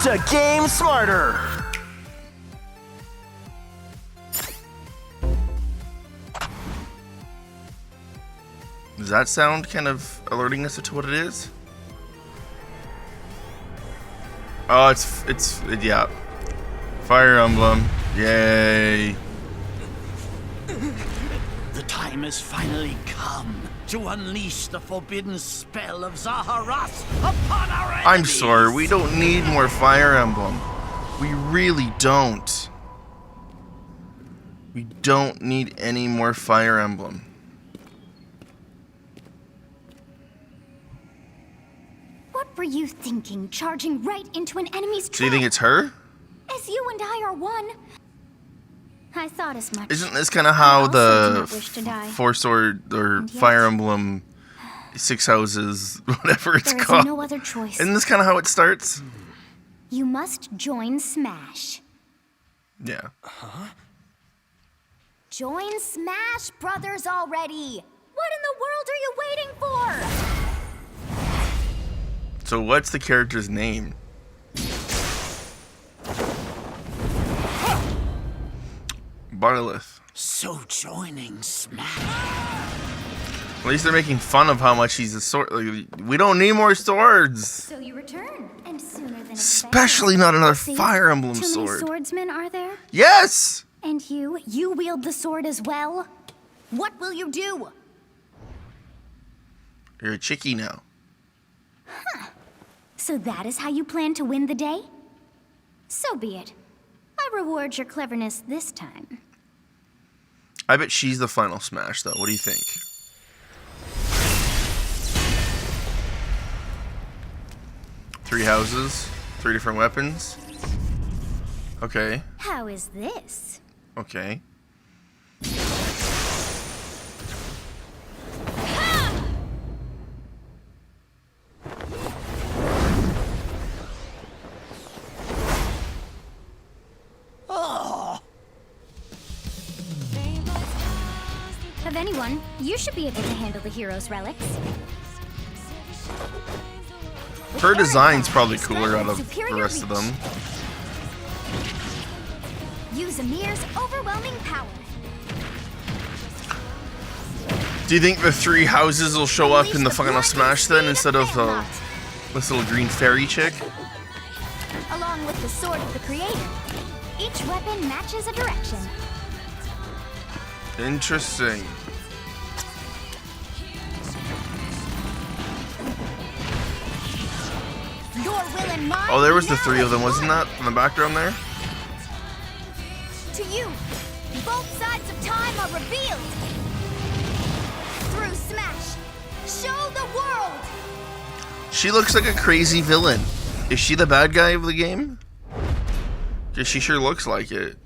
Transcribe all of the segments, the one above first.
Welcome to Game Smarter! Does that sound kind of alerting us to what it is? Oh, yeah. Fire Emblem. Yay. The time has finally come to unleash the forbidden spell of Zaharas upon our enemies. I'm sorry, we don't need more Fire Emblem. We really don't. We don't need any more Fire Emblem. What were you thinking, charging right into an enemy's trap? So you think it's her? As you and I are one. I thought as much. Isn't this kind of how also do the not wish to die. Four Sword or And yet- Fire Emblem Six Houses, whatever it's There is called? no other choice. Isn't this kind of how it starts? You must join Smash. Yeah. Join Smash Brothers already! What in the world are you waiting for? So what's the character's name? Barlith. So joining Smash. At least they're making fun of how much he's a sword. Like, we don't need more swords. So you return, and sooner than Especially not another See, Fire Emblem too sword. many swordsmen are there? Yes! And you wield the sword as well? What will you do? You're a chickie now. So that is how you plan to win the day? So be it. I reward your cleverness this time. I bet she's the final Smash, though. What do you think? Three houses, three different weapons. Okay, How is this? okay. Of anyone, you should be able to handle the hero's relics. Her design's probably cooler out of the rest of them. Use Amir's overwhelming power. Do you think the three houses will show up in the final Smash then, instead of this little green fairy chick? Along with the sword of the creator. Each weapon matches a direction. Interesting. Your will and mine. Oh, there was the now three of them, is wasn't one. that? In the background there? To you, both sides of time are revealed. Through Smash, show the world. She looks like a crazy villain. Is she the bad guy of the game? Because she sure looks like it.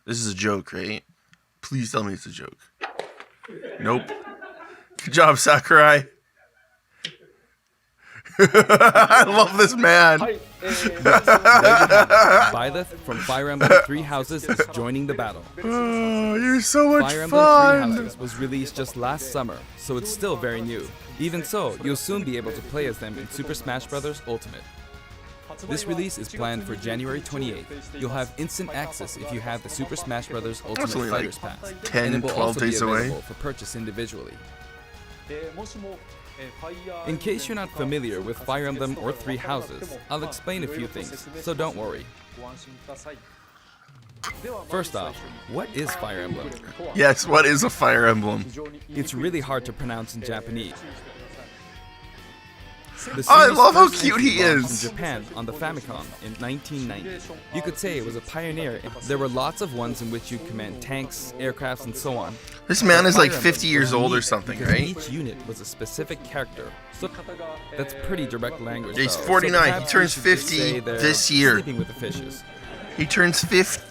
This is a joke, right? Please tell me it's a joke. Nope. Good job, Sakurai. I love this man. Byleth from Fire Emblem Three Houses is joining the battle. Oh, you're so much Fire Emblem fun. Three Houses was released just last summer, so it's still very new. Even so, you'll soon be able to play as them in Super Smash Bros. Ultimate. This release is planned for January 28th. You'll have instant access if you have the Super Smash Bros. Ultimate only like Fighters Pass, 10, and it will 12 also be days away. available for purchase individually. In case you're not familiar with Fire Emblem or Three Houses, I'll explain a few things, so don't worry. First off, what is Fire Emblem? Yes, what is a Fire Emblem? It's really hard to pronounce in Japanese. The Oh, I series love how first cute he launched is. in Japan on the Famicom in 1990. You could say it was a pioneer. There were lots of ones in which you command tanks, aircrafts, and so on. This man But is like Fire 50 Emblem years was old or unique something, because right? Each unit was a specific character. So that's pretty direct language. He's though. 49. He Perhaps turns we should just 50 say they're this year. Sleeping with the fishes. He turns 50.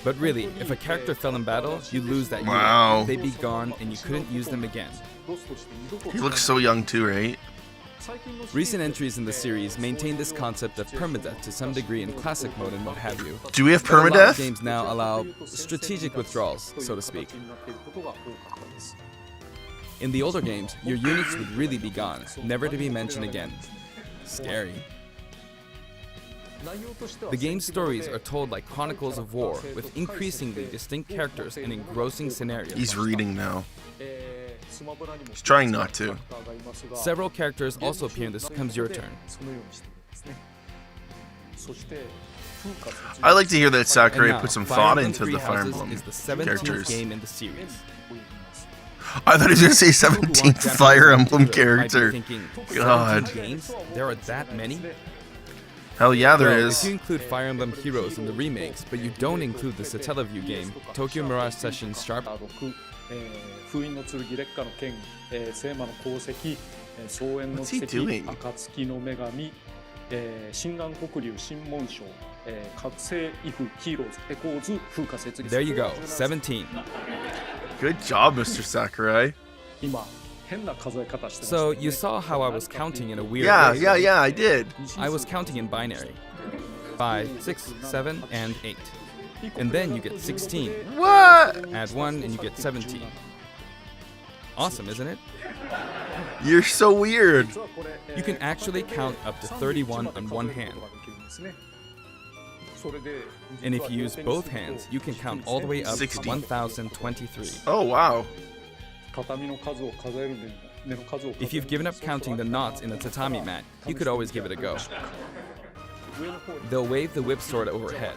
But really, if a character fell in battle, you'd lose that Wow. unit. They'd be gone, and you couldn't use them again. He looks so young too, right? Recent entries in the series maintain this concept of permadeath to some degree in classic mode and what have you. Do we have But a lot of permadeath? games now allow strategic withdrawals, so to speak. In the older games, your units would really be gone, never to be mentioned again. Scary. The game's stories are told like chronicles of war, with increasingly distinct characters and engrossing scenarios. He's reading now. He's trying not to. Several characters also appear in This Comes Your Turn. I like to hear that Sakurai And now, put some Fire thought Emblem into Three the Fire Houses Emblem is the 17th characters. game in the series. I thought he was going to say People who want 17th Japanese Fire RPG Emblem might be character. thinking, God. 17 games? There are that many? Hell yeah, there Well, is. if you include Fire Emblem Heroes in the remakes, but you don't include the Satellaview game, Tokyo Mirage Sessions Sharp, 封印の剣烈火の剣、聖魔の功績、荘園の What's he 奇跡、 doing? 暁の女神、心眼黒竜新紋章、覚醒イフヒーローズエコーズ風化設立 there you go, 17. Good job, Mr. Sakurai. 今変な数え方してます So you saw how I was counting in a weird Yeah, way. yeah, I did. I was counting in binary. 5, 6, 7, and 8. And then you get 16. What? Add 1 and you get 17. Awesome, isn't it? You're so weird. You can actually count up to 31 on one hand. And if you use both hands, you can count all the way up 60. to 1023. Oh, wow. 畳の数を数える目の数を数える If you've given up counting the knots in a tatami mat, you could always give it a go. They'll wave the whip sword overhead.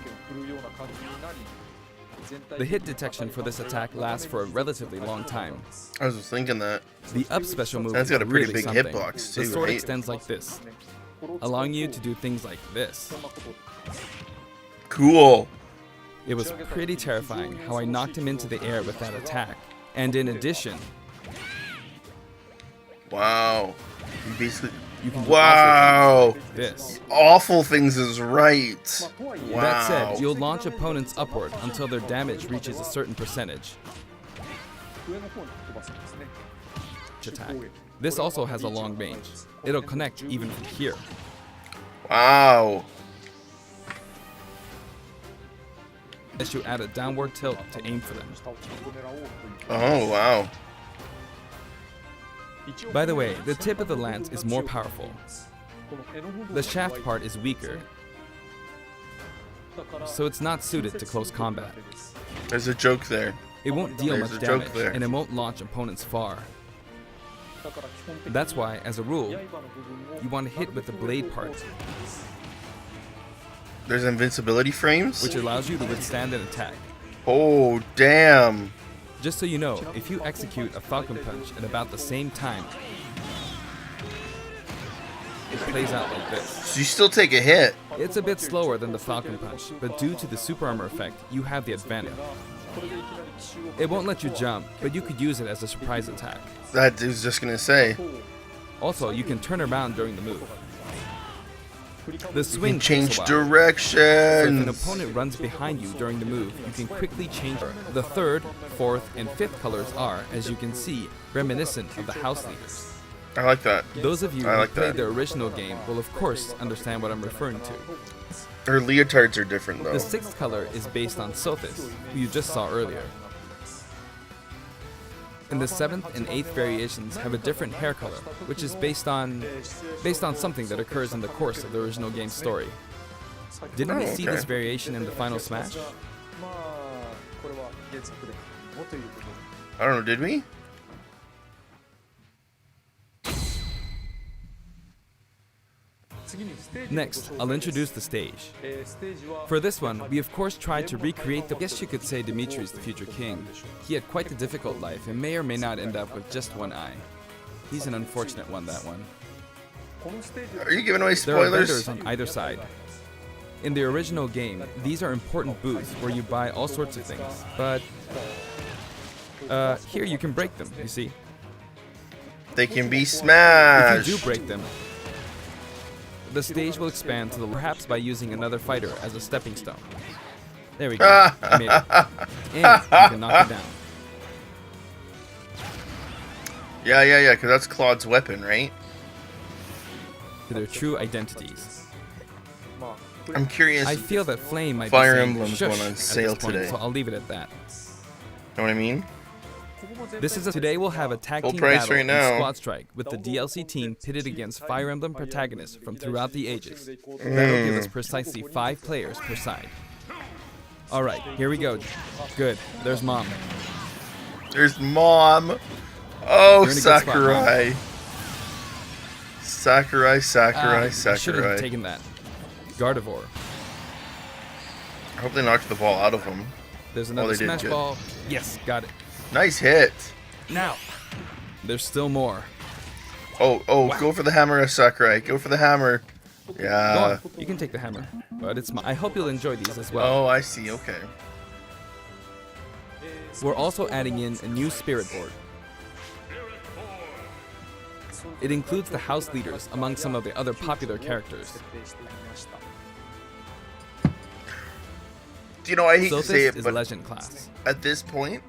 The hit detection for this attack lasts for a relatively long time. I was just thinking that. The up special move That's is got a pretty really big something. hitbox, The too, sword right? extends like this, allowing you to do things like this. Cool. It was pretty terrifying how I knocked him into the air with that attack. And in addition, Wow. You basically. you can do Wow. also things like this. Awful things is right. Wow. That said, you'll launch opponents upward until their damage reaches a certain percentage. 上の方に飛ばすんですね Attack. This also has a long range. It'll connect even from here. Wow. Unless you add a downward tilt to aim for them. 下をちゃんと狙おうという Oh, wow. By the way, the tip of the lance is more powerful. この柄の部分 The shaft part is weaker, だから so it's not suited to close combat. There's a joke there. It won't deal There's much a joke damage, there. and it won't launch opponents far. だから基本的に That's why, as a rule, 刃の部分を you want to hit with the blade part, There's invincibility frames? which allows you to withstand an attack. Oh, damn. Just so you know, if you execute a Falcon Punch at about the same time, it plays out like this. So you still take a hit. It's a bit slower than the Falcon Punch, but due to the super armor effect, you have the advantage. これでいきなり奇襲を It won't let you jump, but you could use it as a surprise attack. That was just gonna say. Also, you can turn around during the move. The You swing can change takes a while. So if an directions. opponent runs behind you during the move, you can quickly change her. The third, fourth, and fifth colors are, as you can see, reminiscent of the house leaders. I like that. Those of you I who like played that. the original game will of course understand what I'm referring to. Her leotards are different though. The sixth color is based on Sothis, who you just saw earlier. And the seventh and eighth variations have a different hair color, which is based on something that occurs in the course of the original game's story. Didn't we Oh, see okay. this variation in the final Smash? まあこれは原作でもということで I don't know, did we? Next, I'll introduce the stage. ステージは For this one, we of course tried to recreate I guess you could say Dimitri's the future king. He had quite a difficult life and may or may not end up with just one eye. He's an unfortunate one, that one. このステージは Are you giving away There are vendors spoilers? on either side. In the original game, these are important booths where you buy all sorts of things, but here you can break them, you see. They can be If smashed. you do break them, the stage will expand to the perhaps by using another fighter as a stepping stone. There we go. I made it. And you can knock it down. Yeah, because that's Claude's weapon, right? To their true identities. まあ I'm curious. I feel that Flame might Fire be saying Emblem's shush going on at this sale point, today. so I'll leave it at that. Know what I mean? Today we'll have a tag Full team price battle right in now. Squad Strike with the DLC team pitted against Fire Emblem protagonists from throughout the ages. That'll give us precisely 5 players per side. Alright, here we go. Good, there's Mom. There's Mom. Oh, You're in a good spot, Sakurai. Sakurai. I should have Sakurai. taken that. Gardevoir. I hope they knocked the ball out of him. There's they another did smash good. ball. Yes, got it. Nice hit. Now, there's still more. Oh, go for the hammer, Sakurai. Go for the hammer. Go Yeah. on, you can take the hammer. But I hope you'll enjoy these as well. Oh, I see. Okay. We're also adding in a new spirit board. It includes the house leaders among some of the other popular characters. Do you know, I hate to Sothis say it, is but legend class. at this point,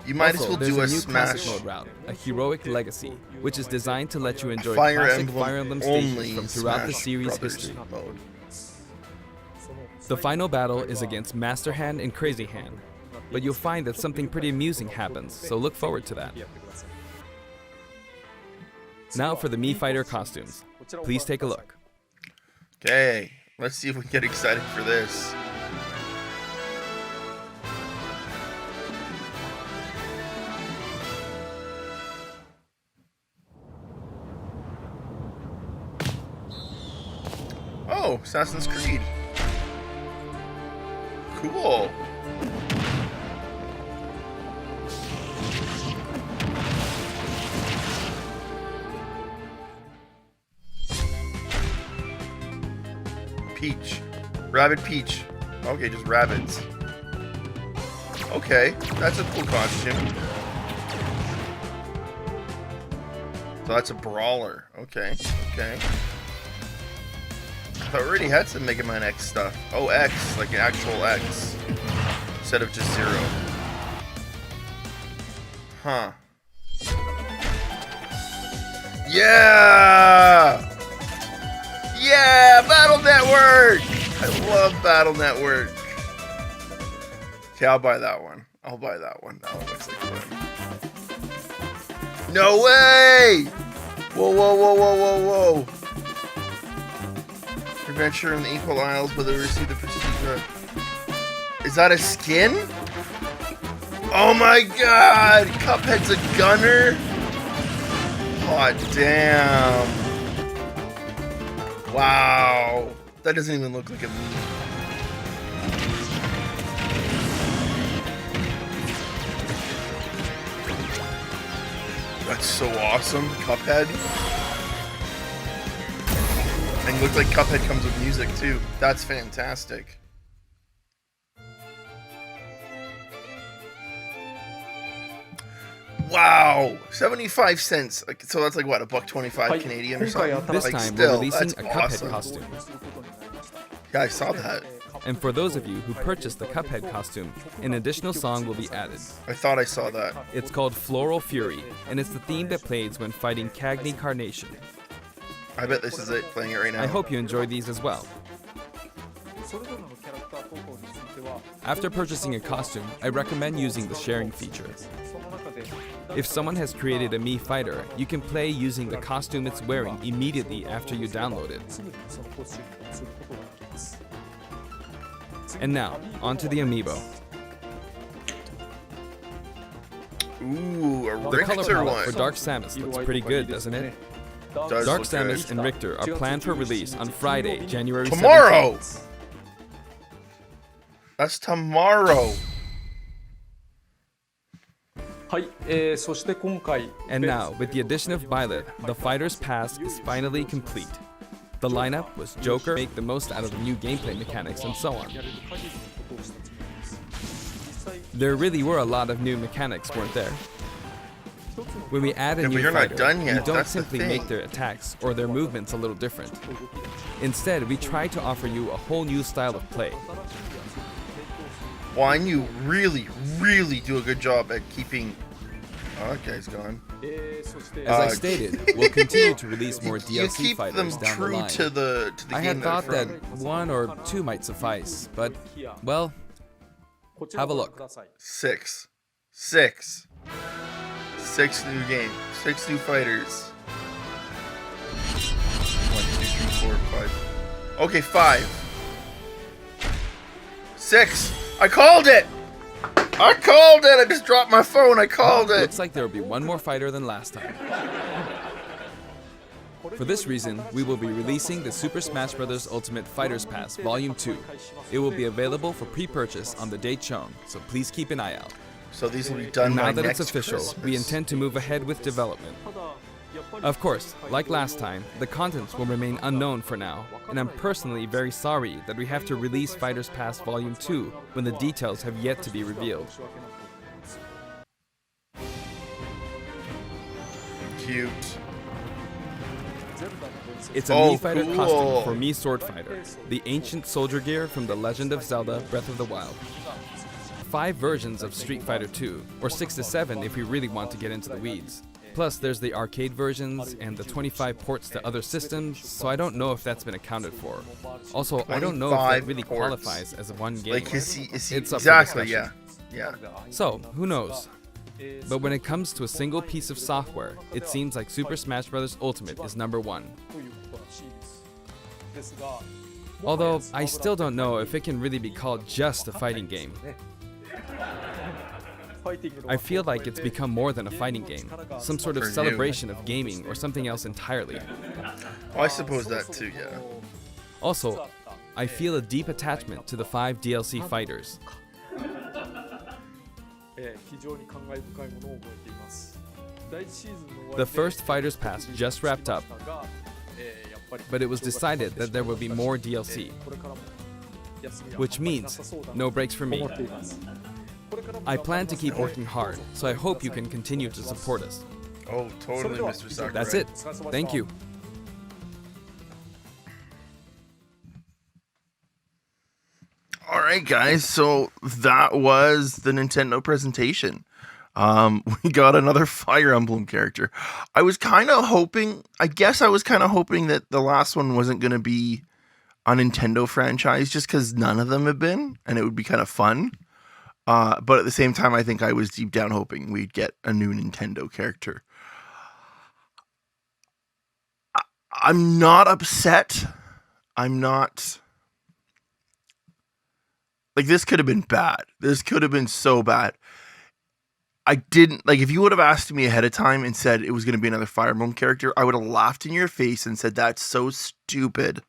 you might Also, as well there's do a new classic Smash mode route, a heroic legacy, which is designed to let you enjoy Fire classic Emblem Fire Emblem only stations from throughout the Smash series Brothers history. mode. The final battle is against Master Hand and Crazy Hand, but you'll find that something pretty amusing happens, so look forward to that. Now for the Mii Fighter costumes. Please take a look. Okay, let's see if we can get excited for this. Oh, Assassin's Creed. Cool. Peach. Rabbit Peach. Okay, just rabbits. Okay, that's a cool costume. So that's a brawler. Okay, okay. I already had some Mega Man X stuff. Oh, X, like an actual X. Instead of just 0. Huh. Yeah! Yeah! Battle Network! I love Battle Network. Okay, I'll buy that one. I'll buy that one. That one looks like fun. No way! Whoa, whoa, whoa, whoa, whoa, whoa. Adventure in the Equal Isles, but they receive the prestige. Is that a skin? Oh my god! Cuphead's a gunner? Hot damn. Wow. That doesn't even look like a meme. That's so awesome. Cuphead. And it looks like Cuphead comes with music too. That's fantastic. Wow, 75 cents. So that's like what, $1.25 Canadian or something? This Like, time still, we're releasing that's a Cuphead awesome. costume. Yeah, I saw that. And for those of you who purchased the Cuphead costume, an additional song will be added. I thought I saw that. It's called Floral Fury, and it's the theme that plays when fighting Cagney Carnation. I bet this is it playing it right now. I hope you enjoy these as well. After purchasing a costume, I recommend using the sharing feature. If someone has created a Mii Fighter, you can play using the costume it's wearing immediately after you download it. And now, onto the amiibo. Ooh, a The color Richter palette one. for Dark Samus looks pretty good, doesn't it? Does Dark look Samus good. and Richter are planned for release on Friday, January 17th. Tomorrow! That's tomorrow. はい、そして今回 And now, with the addition of Violet, the Fighter's Pass is finally complete. The lineup was Joker, make the most out of the new gameplay mechanics, and so on. There really were a lot of new mechanics, weren't there? When we add a Yeah, but new you're not fighter, done yet, we don't that's the simply thing. make their attacks or their movements a little different. Instead, we try to offer you a whole new style of play. Well, and you really, really do a good job at keeping... Oh, that guy's gone. As I stated, we'll continue to release more You DLC keep them fighters down the true line. to the I game had thought they're that from. 1 or 2 might suffice, but, well, have a look. 6. 6 new games. 6 new fighters. 1, 2, 3, 4, 5. Okay, 5. 6. I called it! I called it! I just dropped my phone. I called it. Looks like there will be one more fighter than last time. For this reason, we will be releasing the Super Smash Bros. Ultimate Fighters Pass Volume 2. It will be available for pre-purchase on the date shown, so please keep an eye out. So these will be done Now by that next it's official, Christmas. we intend to move ahead with development. Of course, like last time, the contents will remain unknown for now, and I'm personally very sorry that we have to release Fighters Pass Volume 2 when the details have yet to be revealed. Cute. It's a Oh, Mii Fighter cool. costume for Mii Sword Fighter, the ancient soldier gear from The Legend of Zelda Breath of the Wild. 5 versions of Street Fighter 2, or 6 to 7 if we really want to get into the weeds. Plus, there's the arcade versions and the 25 ports to other systems, so I don't know if that's been accounted for. Also, I don't know if that 25 really ports. qualifies as one game. Like, is he It's up for exactly, yeah. discussion. Yeah. So, who knows? But when it comes to a single piece of software, it seems like Super Smash Bros. Ultimate is number 1. Although, I still don't know if it can really be called just a fighting game. I feel like it's become more than a fighting game, some sort of For you. celebration of gaming or something else entirely. Oh, I suppose that too, yeah. Also, I feel a deep attachment to the 5 DLC fighters. The first Fighters Pass just wrapped up, but it was decided that there will be more DLC, which means no breaks for me. I plan to keep working hard, so I hope you can continue to support us. Oh, totally, Mr. Sakurai. That's it. Thank you. All right, guys. So that was the Nintendo presentation. We got another Fire Emblem character. I was kind of hoping, that the last one wasn't going to be a Nintendo franchise just because none of them have been, and it would be kind of fun. But at the same time, I think I was deep down hoping we'd get a new Nintendo character. I'm not upset. I'm not... Like, this could have been bad. This could have been so bad. I didn't... Like, if you would have asked me ahead of time and said it was going to be another Fire Emblem character, I would have laughed in your face and said, that's so stupid.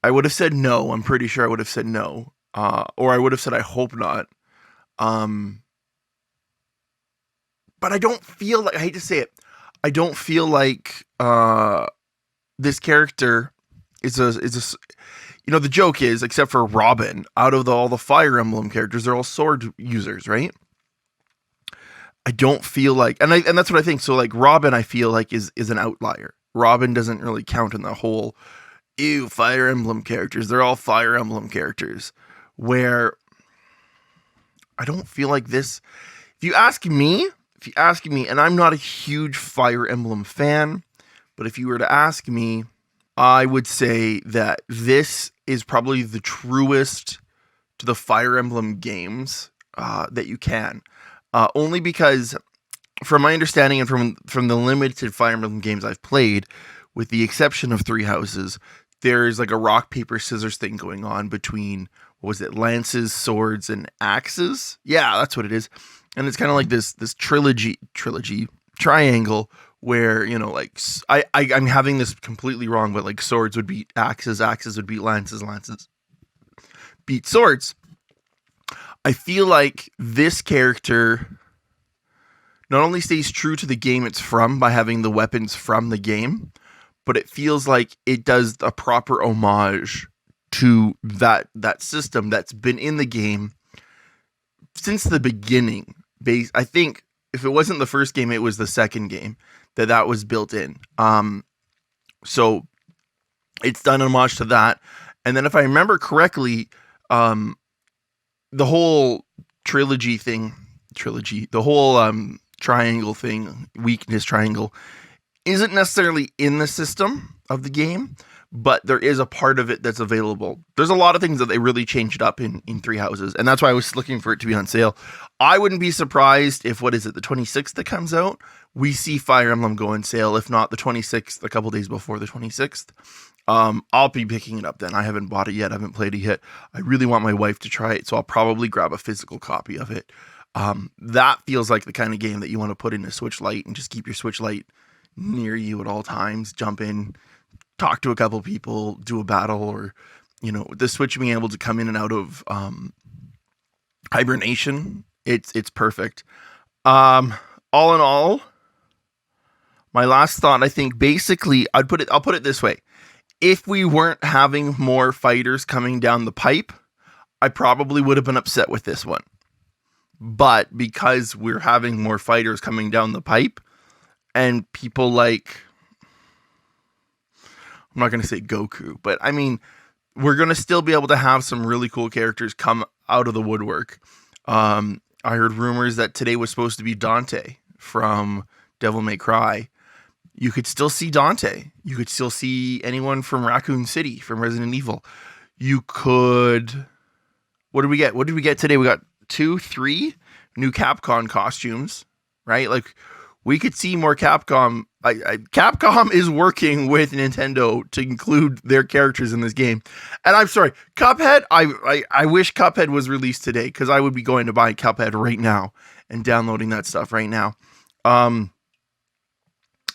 I would have said no. I'm pretty sure I would have said no. Or I would have said, I hope not. But I don't feel like... I hate to say it. I don't feel like this character is a... You know, the joke is, except for Robin, out of all the Fire Emblem characters, they're all sword users, right? I don't feel like, and that's what I think. So, like, Robin, I feel like is an outlier. Robin doesn't really count in the whole, Fire Emblem characters. They're all Fire Emblem characters. Where I don't feel like this. If you ask me, and I'm not a huge Fire Emblem fan, but if you were to ask me, I would say that this is probably the truest to the Fire Emblem games that you can. Only because, from my understanding and from the limited Fire Emblem games I've played, with the exception of Three Houses, there's like a rock, paper, scissors thing going on between, what was it, lances, swords, and axes? Yeah, that's what it is. And it's kind of like this triangle where, you know, like, I'm having this completely wrong, but like swords would beat axes, axes would beat lances, lances beat swords. I feel like this character not only stays true to the game it's from by having the weapons from the game, but it feels like it does a proper homage to that system that's been in the game since the beginning. I think if it wasn't the first game, it was the second game that was built in. So it's done homage to that. And then if I remember correctly, the whole the whole triangle thing, weakness triangle, isn't necessarily in the system of the game, but there is a part of it that's available. There's a lot of things that they really changed up in Three Houses, and that's why I was looking for it to be on sale. I wouldn't be surprised if, what is it, the 26th that comes out, we see Fire Emblem go on sale. If not the 26th, a couple days before the 26th. I'll be picking it up then. I haven't bought it yet. I haven't played it yet. I really want my wife to try it, so I'll probably grab a physical copy of it. That feels like the kind of game that you want to put in a Switch Lite and just keep your Switch Lite near you at all times. Jump in, talk to a couple people, do a battle, or, you know, the Switch being able to come in and out of hibernation, it's perfect. All in all, my last thought, I think basically I'll put it this way. If we weren't having more fighters coming down the pipe, I probably would have been upset with this one. But because we're having more fighters coming down the pipe, and people like, I'm not going to say Goku, but I mean, we're going to still be able to have some really cool characters come out of the woodwork. I heard rumors that today was supposed to be Dante from Devil May Cry. You could still see Dante. You could still see anyone from Raccoon City, from Resident Evil. You could... What did we get? What did we get today? We got 3 new Capcom costumes, right? Like, we could see more Capcom. Capcom is working with Nintendo to include their characters in this game. And I'm sorry, Cuphead, I wish Cuphead was released today, because I would be going to buy Cuphead right now and downloading that stuff right now.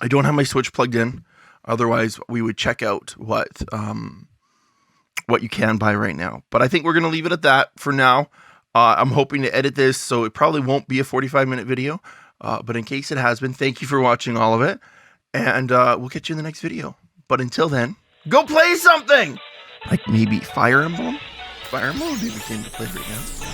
I don't have my Switch plugged in. Otherwise, we would check out what you can buy right now. But I think we're going to leave it at that for now. I'm hoping to edit this, so it probably won't be a 45-minute video. But in case it has been, thank you for watching all of it. And we'll catch you in the next video. But until then, go play something! Like maybe Fire Emblem? Fire Emblem would be the game to play right now.